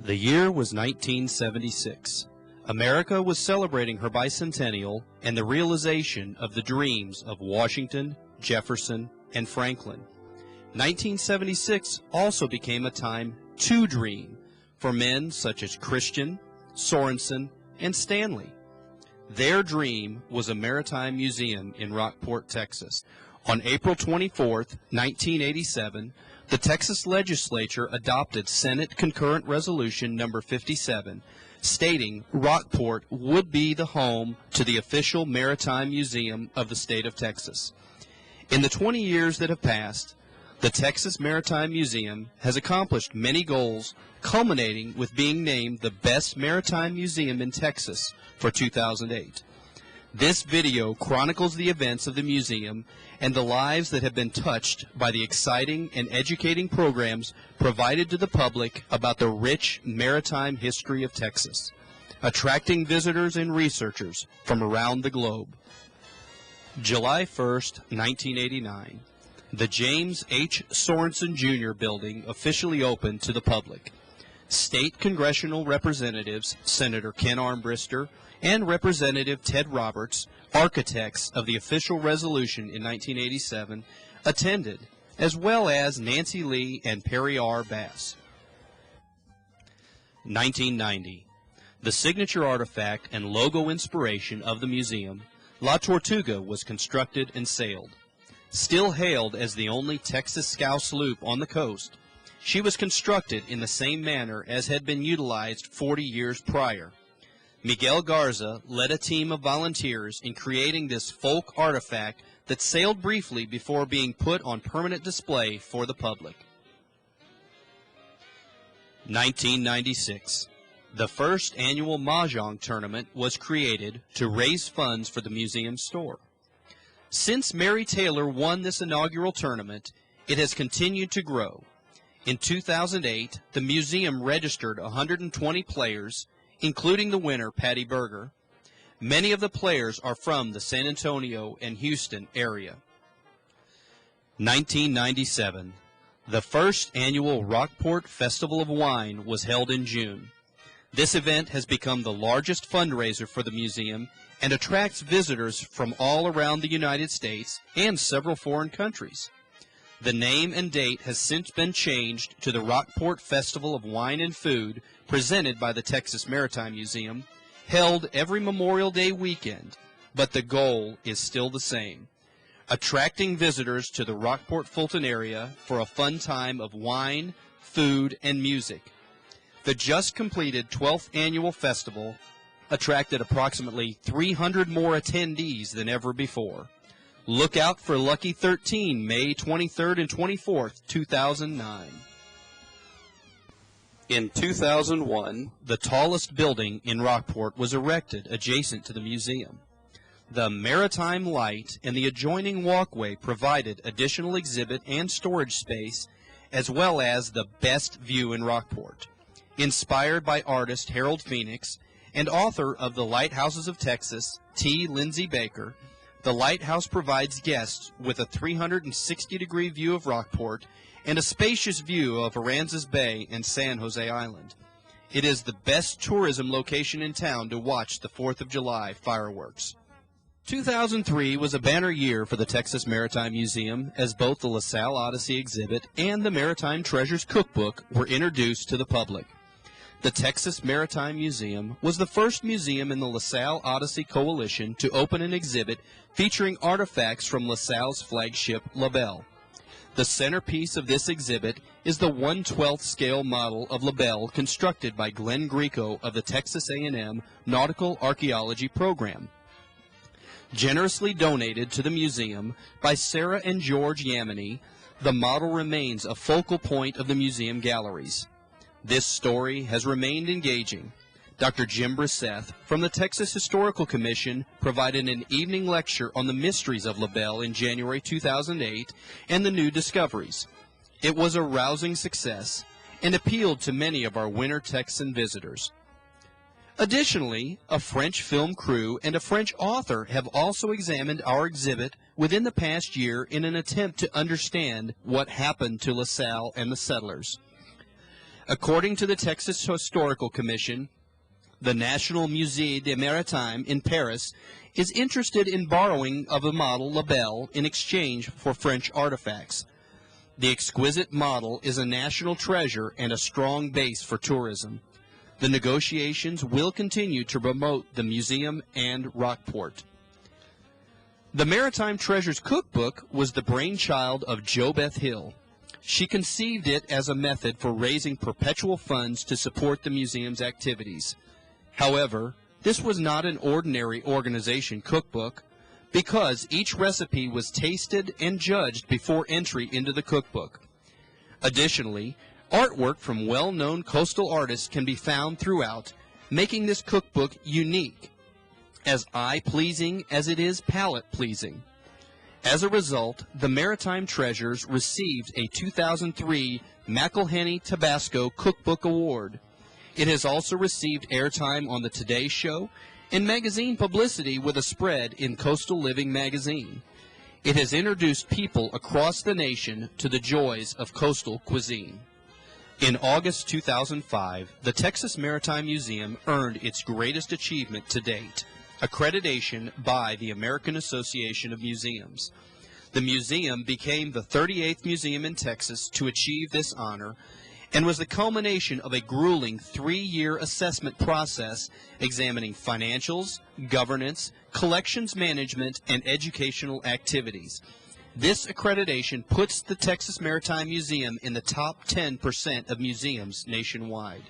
The year was 1976. America was celebrating her bicentennial and the realization of the dreams of Washington, Jefferson, and Franklin. 1976 also became a time to dream for men such as Christian, Sorensen, and Stanley. Their dream was a maritime museum in Rockport, Texas. On April 24, 1987, the Texas legislature adopted Senate Concurrent Resolution number 57, stating Rockport would be the home to the official Maritime Museum of the state of Texas. In the 20 years that have passed, the Texas Maritime Museum has accomplished many goals, culminating with being named the best maritime museum in Texas for 2008. This video chronicles the events of the museum and the lives that have been touched by the exciting and educating programs provided to the public about the rich maritime history of Texas, attracting visitors and researchers from around the globe. July 1st, 1989, the James H. Sorensen Jr. building officially opened to the public. State congressional representatives, Senator Ken Armbrister and Representative Ted Roberts, architects of the official resolution in 1987, attended, as well as Nancy Lee and Perry R. Bass. 1990. The signature artifact and logo inspiration of the museum, La Tortuga, was constructed and sailed. Still hailed as the only Texas scow sloop on the coast, she was constructed in the same manner as had been utilized 40 years prior. Miguel Garza led a team of volunteers in creating this folk artifact that sailed briefly before being put on permanent display for the public. 1996. The first annual Mahjong tournament was created to raise funds for the museum store. Since Mary Taylor won this inaugural tournament, it has continued to grow. In 2008, the museum registered 120 players, including the winner, Patty Berger. Many of the players are from the San Antonio and Houston area. 1997. The first annual Rockport Festival of Wine was held in June. This event has become the largest fundraiser for the museum and attracts visitors from all around the United States and several foreign countries. The name and date has since been changed to the Rockport Festival of Wine and Food, presented by the Texas Maritime Museum, held every Memorial Day weekend, but the goal is still the same: attracting visitors to the Rockport-Fulton area for a fun time of wine, food, and music. The just completed 12th annual festival attracted approximately 300 more attendees than ever before. Look out for Lucky 13, May 23rd and 24th, 2009. In 2001, the tallest building in Rockport was erected adjacent to the museum. The Maritime Light and the adjoining walkway provided additional exhibit and storage space, as well as the best view in Rockport. Inspired by artist Harold Phoenix and author of The Lighthouses of Texas, T. Lindsay Baker, the lighthouse provides guests with a 360-degree view of Rockport and a spacious view of Aransas Bay and San Jose Island. It is the best tourism location in town to watch the 4th of July fireworks. 2003 was a banner year for the Texas Maritime Museum, as both the LaSalle Odyssey exhibit and the Maritime Treasures Cookbook were introduced to the public. The Texas Maritime Museum was the first museum in the LaSalle Odyssey Coalition to open an exhibit featuring artifacts from LaSalle's flagship La Belle. The centerpiece of this exhibit is the 1/12th scale model of La Belle constructed by Glenn Greco of the Texas A&M Nautical Archaeology Program. Generously donated to the museum by Sarah and George Yamini, the model remains a focal point of the museum galleries. This story has remained engaging. Dr. Jim Brisseth from the Texas Historical Commission provided an evening lecture on the mysteries of La Belle in January 2008 and the new discoveries. It was a rousing success and appealed to many of our winter Texan visitors. Additionally, a French film crew and a French author have also examined our exhibit within the past year in an attempt to understand what happened to LaSalle and the settlers. According to the Texas Historical Commission, the National Musée des Maritimes in Paris is interested in borrowing of a model labelle in exchange for French artifacts. The exquisite model is a national treasure and a strong base for tourism. The negotiations will continue to promote the museum and Rockport. The Maritime Treasures Cookbook was the brainchild of JoBeth Hill. She conceived it as a method for raising perpetual funds to support the museum's activities. However, this was not an ordinary organization cookbook, because each recipe was tasted and judged before entry into the cookbook. Additionally, artwork from well-known coastal artists can be found throughout, making this cookbook unique, as eye-pleasing as it is palate-pleasing. As a result, the Maritime Treasures received a 2003 McElhenney Tabasco Cookbook Award. It has also received airtime on the Today Show and magazine publicity with a spread in Coastal Living magazine. It has introduced people across the nation to the joys of coastal cuisine. In August 2005, the Texas Maritime Museum earned its greatest achievement to date, accreditation by the American Association of Museums. The museum became the 38th museum in Texas to achieve this honor, and was the culmination of a grueling 3-year assessment process examining financials, governance, collections management, and educational activities. This accreditation puts the Texas Maritime Museum in the top 10% of museums nationwide.